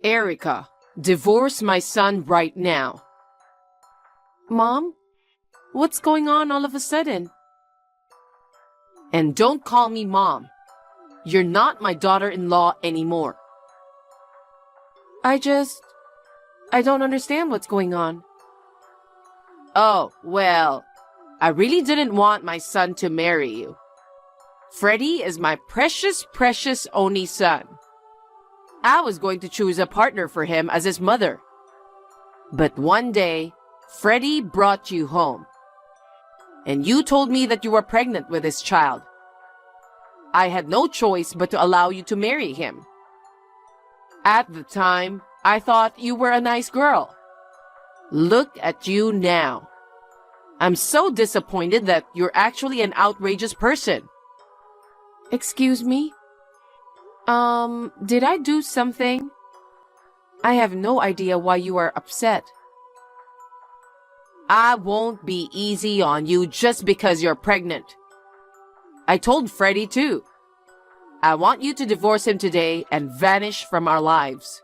Erica, divorce my son right now. Mom? What's going on all of a sudden? And don't call me Mom. You're not my daughter-in-law anymore. I don't understand what's going on. Oh, well, I really didn't want my son to marry you. Freddie is my precious, precious only son. I was going to choose a partner for him as his mother. But one day, Freddie brought you home. And you told me that you were pregnant with his child. I had no choice but to allow you to marry him. At the time, I thought you were a nice girl. Look at you now. I'm so disappointed that you're actually an outrageous person. Excuse me? Did I do something? I have no idea why you are upset. I won't be easy on you just because you're pregnant. I told Freddie too. I want you to divorce him today and vanish from our lives.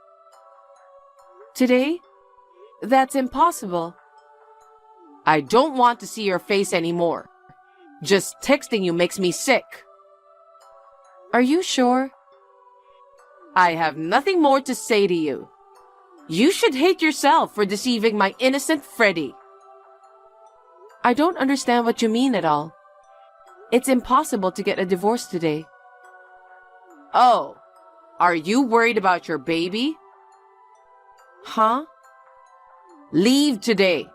Today? That's impossible. I don't want to see your face anymore. Just texting you makes me sick. Are you sure? I have nothing more to say to you. You should hate yourself for deceiving my innocent Freddie. I don't understand what you mean at all. It's impossible to get a divorce today. Oh, are you worried about your baby? Huh? Leave today.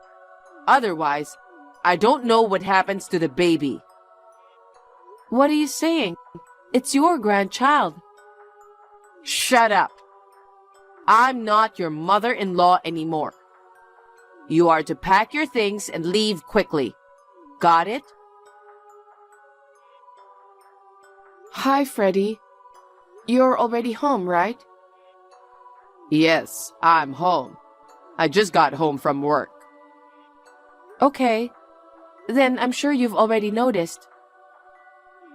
Otherwise, I don't know what happens to the baby. What are you saying? It's your grandchild. Shut up. I'm not your mother-in-law anymore. You are to pack your things and leave quickly. Got it? Hi, Freddie. You're already home, right? Yes, I'm home. I just got home from work. Okay. Then I'm sure you've already noticed.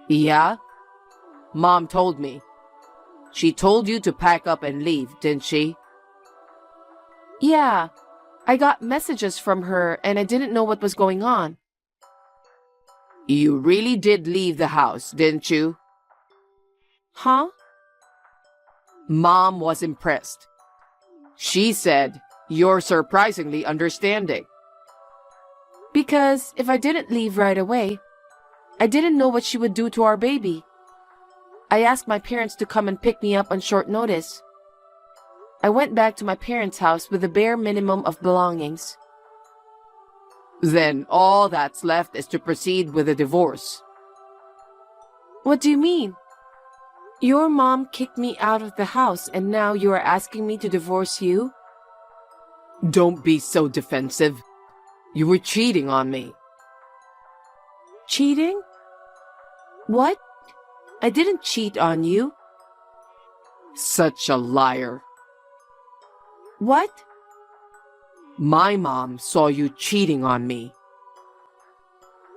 Yeah? Mom told me. She told you to pack up and leave, didn't she? Yeah. I got messages from her and I didn't know what was going on. You really did leave the house, didn't you? Huh? Mom was impressed. She said, you're surprisingly understanding. Because if I didn't leave right away, I didn't know what she would do to our baby. I asked my parents to come and pick me up on short notice. I went back to my parents' house with the bare minimum of belongings. Then all that's left is to proceed with a divorce. What do you mean? Your mom kicked me out of the house and now you are asking me to divorce you? Don't be so defensive. You were cheating on me. Cheating? What? I didn't cheat on you. Such a liar. What? My mom saw you cheating on me.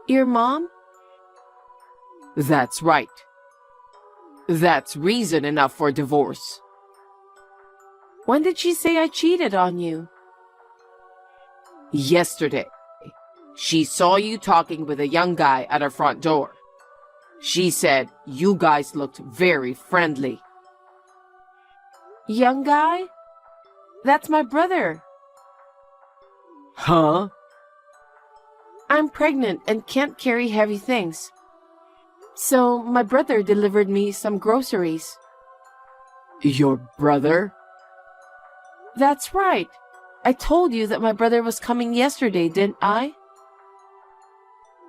Your mom? That's right. That's reason enough for divorce. When did she say I cheated on you? Yesterday. She saw you talking with a young guy at our front door. She said you guys looked very friendly. Young guy? That's my brother. Huh? I'm pregnant and can't carry heavy things. So my brother delivered me some groceries. Your brother? That's right. I told you that my brother was coming yesterday, didn't I?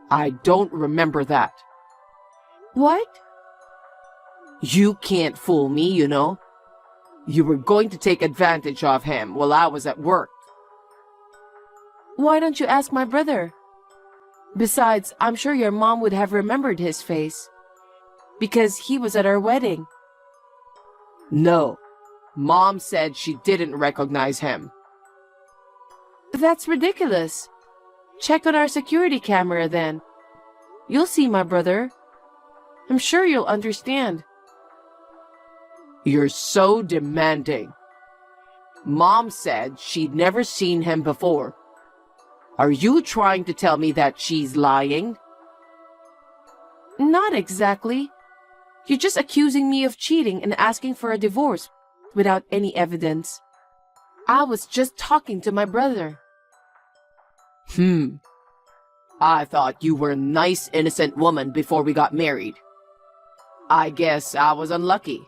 I don't remember that. What? You can't fool me, you know. You were going to take advantage of him while I was at work. Why don't you ask my brother? Besides, I'm sure your mom would have remembered his face. Because he was at our wedding. No. Mom said she didn't recognize him. That's ridiculous. Check on our security camera then. You'll see my brother. I'm sure you'll understand. You're so demanding. Mom said she'd never seen him before. Are you trying to tell me that she's lying? Not exactly. You're just accusing me of cheating and asking for a divorce without any evidence. I was just talking to my brother. I thought you were a nice, innocent woman before we got married. I guess I was unlucky.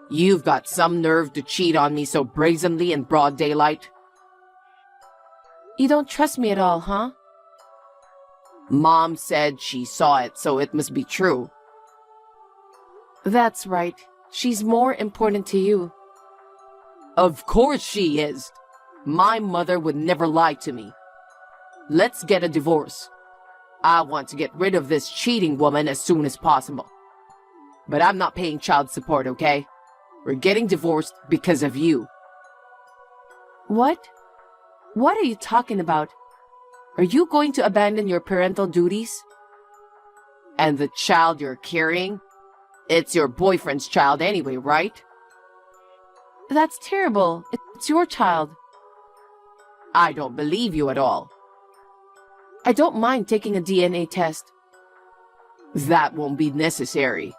You've got some nerve to cheat on me so brazenly in broad daylight. You don't trust me at all, huh? Mom said she saw it, so it must be true. That's right. She's more important to you. Of course she is. My mother would never lie to me. Let's get a divorce. I want to get rid of this cheating woman as soon as possible. But I'm not paying child support, okay? We're getting divorced because of you. What? What are you talking about? Are you going to abandon your parental duties? And the child you're carrying? It's your boyfriend's child anyway, right? That's terrible. It's your child. I don't believe you at all. I don't mind taking a DNA test. That won't be necessary.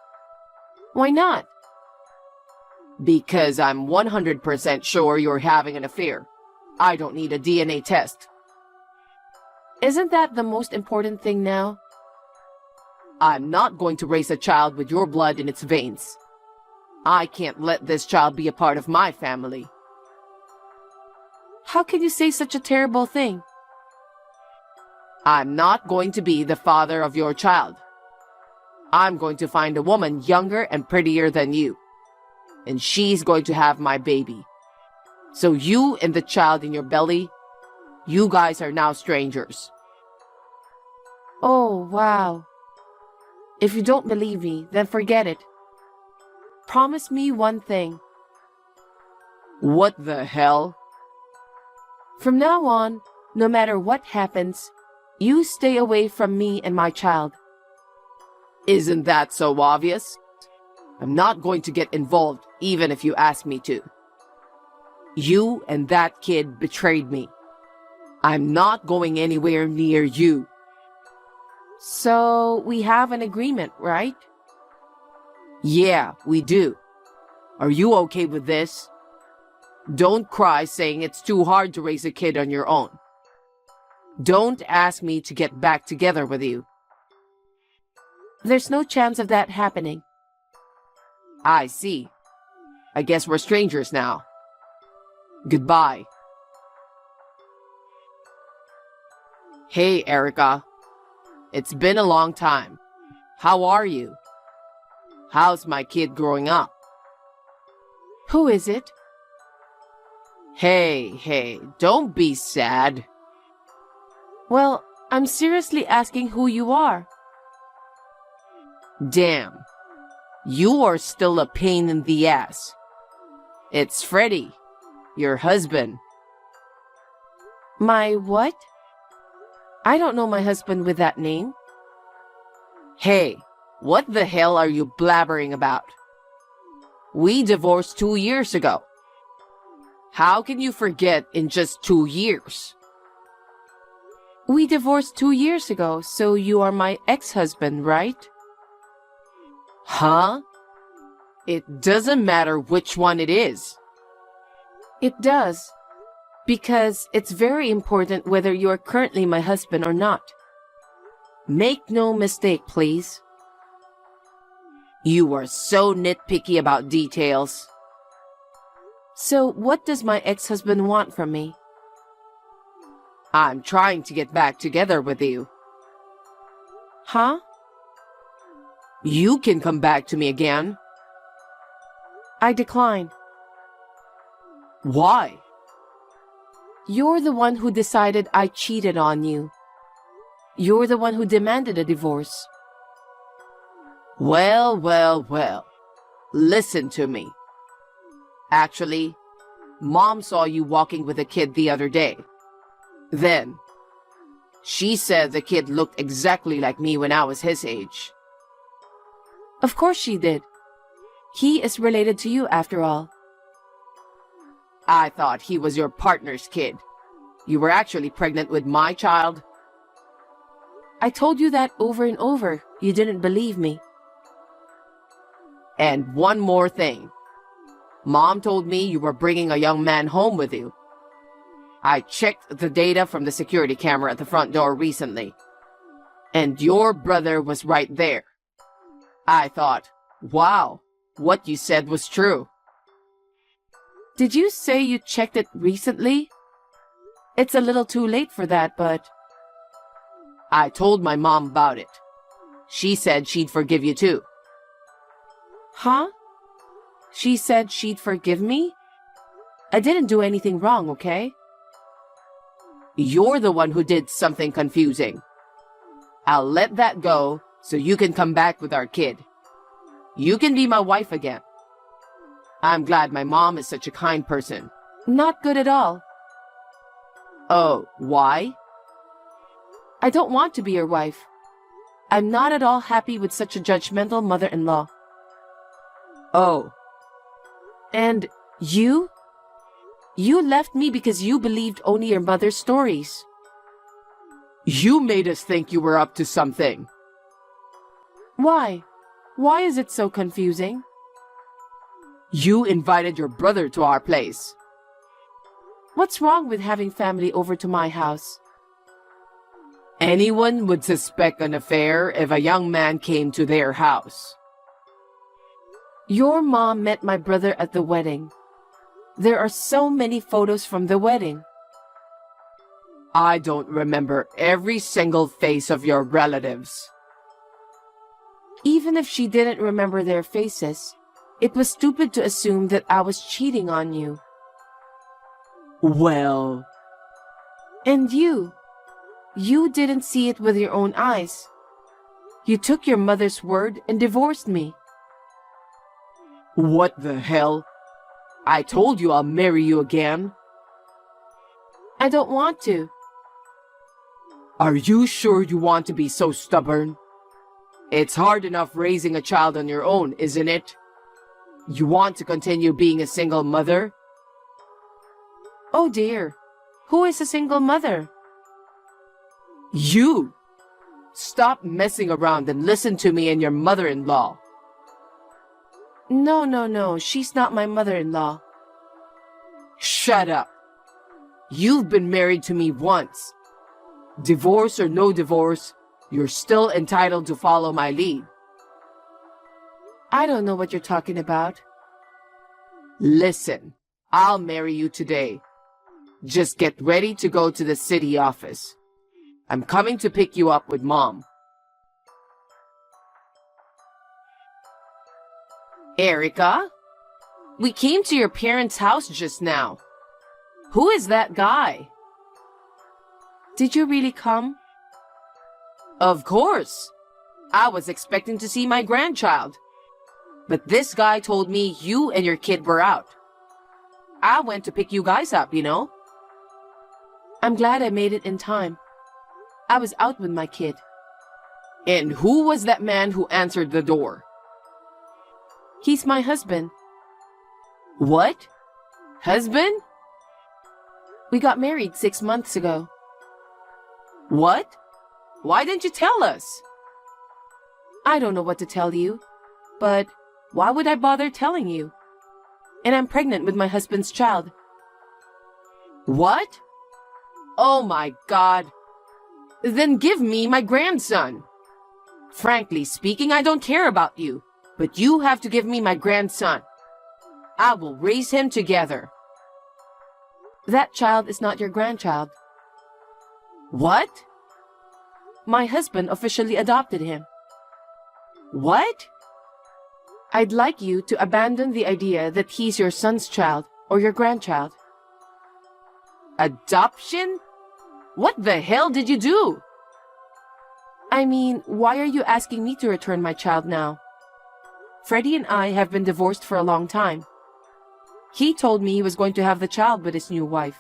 Why not? Because I'm 100% sure you're having an affair. I don't need a DNA test. Isn't that the most important thing now? I'm not going to raise a child with your blood in its veins. I can't let this child be a part of my family. How can you say such a terrible thing? I'm not going to be the father of your child. I'm going to find a woman younger and prettier than you. And she's going to have my baby. So you and the child in your belly, you guys are now strangers. Oh, wow. If you don't believe me, then forget it. Promise me one thing. What the hell? From now on, no matter what happens, you stay away from me and my child. Isn't that so obvious? I'm not going to get involved even if you ask me to. You and that kid betrayed me. I'm not going anywhere near you. So, we have an agreement, right? Yeah, we do. Are you okay with this? Don't cry saying it's too hard to raise a kid on your own. Don't ask me to get back together with you. There's no chance of that happening. I see. I guess we're strangers now. Goodbye. Hey, Erica. It's been a long time. How are you? How's my kid growing up? Who is it? Hey, don't be sad. Well, I'm seriously asking who you are. Damn. You are still a pain in the ass. It's Freddie, your husband. My what? I don't know my husband with that name. Hey, what the hell are you blabbering about? We divorced 2 years ago. How can you forget in just 2 years? We divorced 2 years ago, so you are my ex-husband, right? Huh? It doesn't matter which one it is. It does. Because it's very important whether you are currently my husband or not. Make no mistake, please. You are so nitpicky about details. So what does my ex-husband want from me? I'm trying to get back together with you. Huh? You can come back to me again. I decline. Why? You're the one who decided I cheated on you. You're the one who demanded a divorce. Well. Listen to me. Actually, Mom saw you walking with a kid the other day. Then, she said the kid looked exactly like me when I was his age. Of course she did. He is related to you after all. I thought he was your partner's kid. You were actually pregnant with my child. I told you that over and over. You didn't believe me. And one more thing. Mom told me you were bringing a young man home with you. I checked the data from the security camera at the front door recently. And your brother was right there. I thought, wow, what you said was true. Did you say you checked it recently? It's a little too late for that, but... I told my mom about it. She said she'd forgive you too. Huh? She said she'd forgive me? I didn't do anything wrong, okay? You're the one who did something confusing. I'll let that go so you can come back with our kid. You can be my wife again. I'm glad my mom is such a kind person. Not good at all. Oh, why? I don't want to be your wife. I'm not at all happy with such a judgmental mother-in-law. Oh. And you? You left me because you believed only your mother's stories. You made us think you were up to something. Why? Why is it so confusing? You invited your brother to our place. What's wrong with having family over to my house? Anyone would suspect an affair if a young man came to their house. Your mom met my brother at the wedding. There are so many photos from the wedding. I don't remember every single face of your relatives. Even if she didn't remember their faces, it was stupid to assume that I was cheating on you. Well... And you didn't see it with your own eyes. You took your mother's word and divorced me. What the hell? I told you I'll marry you again. I don't want to. Are you sure you want to be so stubborn? It's hard enough raising a child on your own, isn't it? You want to continue being a single mother? Oh dear, who is a single mother? You! Stop messing around and listen to me and your mother-in-law. No, she's not my mother-in-law. Shut up. You've been married to me once. Divorce or no divorce, you're still entitled to follow my lead. I don't know what you're talking about. Listen, I'll marry you today. Just get ready to go to the city office. I'm coming to pick you up with Mom. Erica? We came to your parents' house just now. Who is that guy? Did you really come? Of course. I was expecting to see my grandchild. But this guy told me you and your kid were out. I went to pick you guys up, you know. I'm glad I made it in time. I was out with my kid. And who was that man who answered the door? He's my husband. What? Husband? We got married 6 months ago. What? Why didn't you tell us? I don't know what to tell you, but why would I bother telling you? And I'm pregnant with my husband's child. What? Oh my God. Then give me my grandson. Frankly speaking, I don't care about you, but you have to give me my grandson. I will raise him together. That child is not your grandchild. What? My husband officially adopted him. What? I'd like you to abandon the idea that he's your son's child or your grandchild. Adoption? What the hell did you do? I mean, why are you asking me to return my child now? Freddie and I have been divorced for a long time. He told me he was going to have the child with his new wife.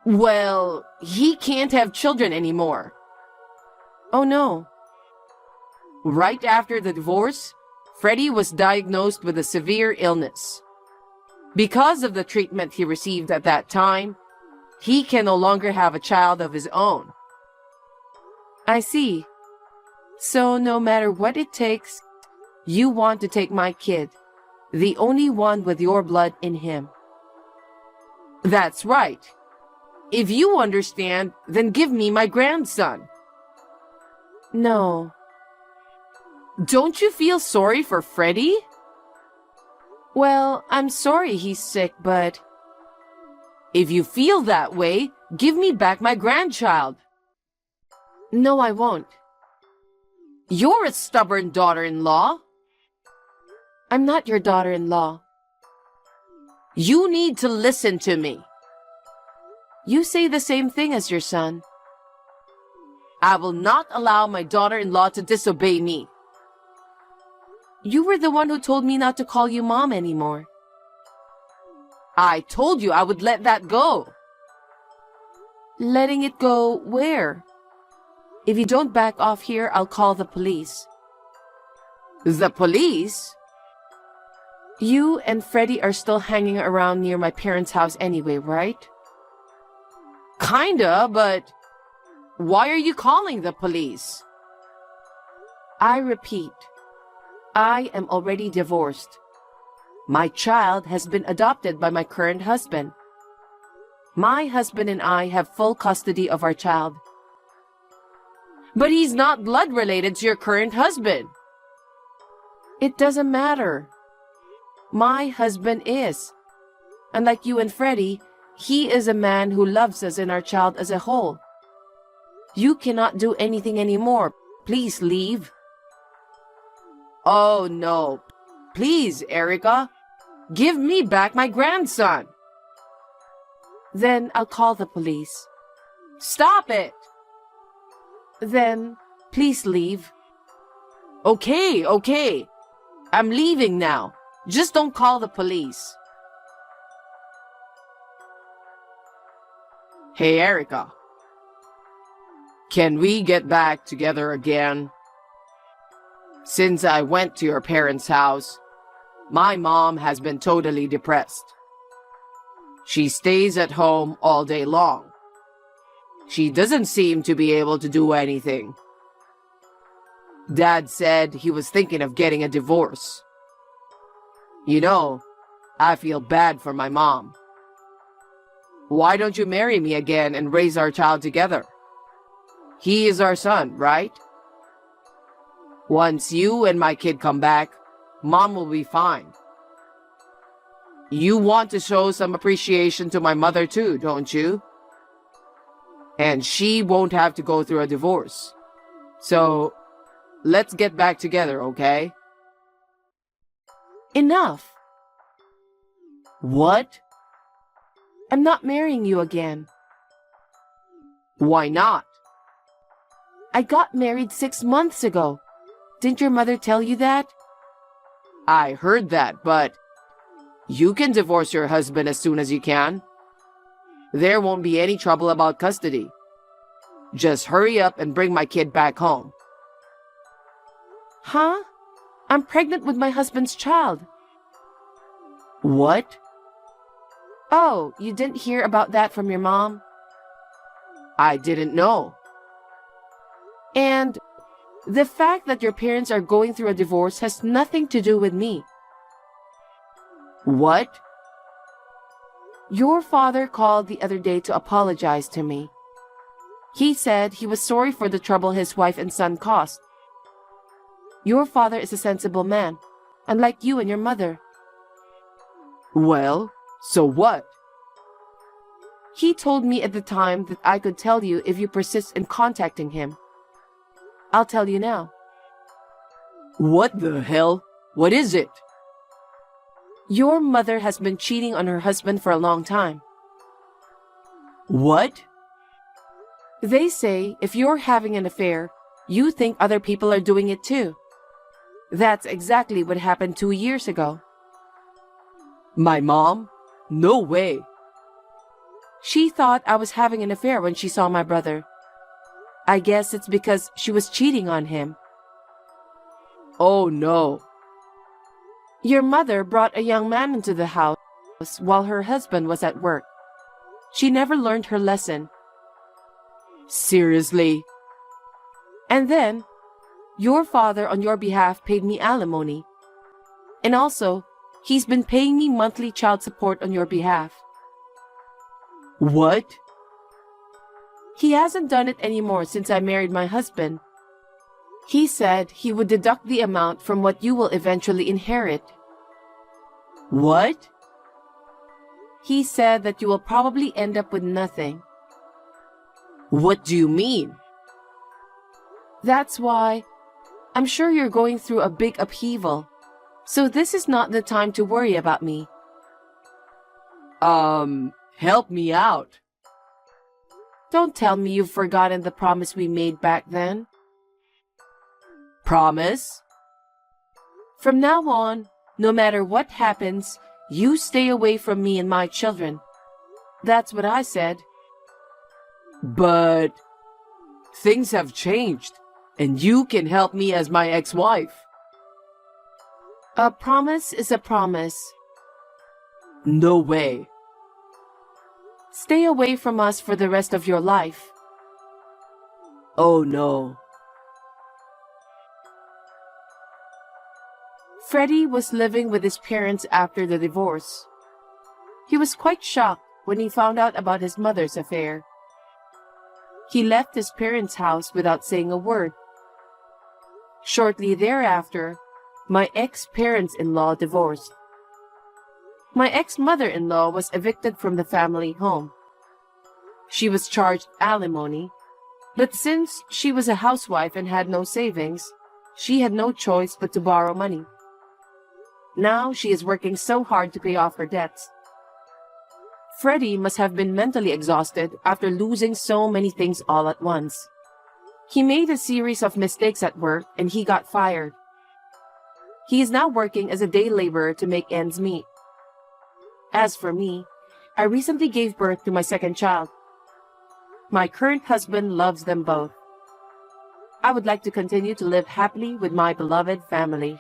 Well, he can't have children anymore. Oh no. Right after the divorce, Freddie was diagnosed with a severe illness. Because of the treatment he received at that time, he can no longer have a child of his own. I see. So no matter what it takes, you want to take my kid, the only one with your blood in him. That's right. If you understand, then give me my grandson. No. Don't you feel sorry for Freddie? Well, I'm sorry he's sick, but... If you feel that way, give me back my grandchild. No, I won't. You're a stubborn daughter-in-law. I'm not your daughter-in-law. You need to listen to me. You say the same thing as your son. I will not allow my daughter-in-law to disobey me. You were the one who told me not to call you Mom anymore. I told you I would let that go. Letting it go where? If you don't back off here, I'll call the police. The police? You and Freddie are still hanging around near my parents' house anyway, right? Kinda, but why are you calling the police? I repeat, I am already divorced. My child has been adopted by my current husband. My husband and I have full custody of our child. But he's not blood related to your current husband. It doesn't matter. My husband is. Unlike you and Freddie, he is a man who loves us and our child as a whole. You cannot do anything anymore. Please leave. Oh no. Please, Erica. Give me back my grandson. Then I'll call the police. Stop it. Then please leave. Okay. I'm leaving now. Just don't call the police. Hey, Erica. Can we get back together again? Since I went to your parents' house, my mom has been totally depressed. She stays at home all day long. She doesn't seem to be able to do anything. Dad said he was thinking of getting a divorce. You know, I feel bad for my mom. Why don't you marry me again and raise our child together? He is our son, right? Once you and my kid come back, Mom will be fine. You want to show some appreciation to my mother too, don't you? And she won't have to go through a divorce. So, let's get back together, okay? Enough. What? I'm not marrying you again. Why not? I got married 6 months ago. Didn't your mother tell you that? I heard that, but you can divorce your husband as soon as you can. There won't be any trouble about custody. Just hurry up and bring my kid back home. Huh? I'm pregnant with my husband's child. What? Oh, you didn't hear about that from your mom? I didn't know. And the fact that your parents are going through a divorce has nothing to do with me. What? Your father called the other day to apologize to me. He said he was sorry for the trouble his wife and son caused. Your father is a sensible man, unlike you and your mother. Well, so what? He told me at the time that I could tell you if you persist in contacting him. I'll tell you now. What the hell? What is it? Your mother has been cheating on her husband for a long time. What? They say if you're having an affair, you think other people are doing it too. That's exactly what happened 2 years ago. My mom? No way. She thought I was having an affair when she saw my brother. I guess it's because she was cheating on him. Oh no. Your mother brought a young man into the house while her husband was at work. She never learned her lesson. Seriously? And then, your father on your behalf paid me alimony. And also, he's been paying me monthly child support on your behalf. What? He hasn't done it anymore since I married my husband. He said he would deduct the amount from what you will eventually inherit. What? He said that you will probably end up with nothing. What do you mean? That's why I'm sure you're going through a big upheaval. So this is not the time to worry about me. Help me out. Don't tell me you've forgotten the promise we made back then. Promise? From now on, no matter what happens, you stay away from me and my children. That's what I said. But things have changed, and you can help me as my ex-wife. A promise is a promise. No way. Stay away from us for the rest of your life. Oh no. Freddie was living with his parents after the divorce. He was quite shocked when he found out about his mother's affair. He left his parents' house without saying a word. Shortly thereafter, my ex-parents-in-law divorced. My ex-mother-in-law was evicted from the family home. She was charged alimony, but since she was a housewife and had no savings, she had no choice but to borrow money. Now she is working so hard to pay off her debts. Freddie must have been mentally exhausted after losing so many things all at once. He made a series of mistakes at work and he got fired. He is now working as a day laborer to make ends meet. As for me, I recently gave birth to my second child. My current husband loves them both. I would like to continue to live happily with my beloved family.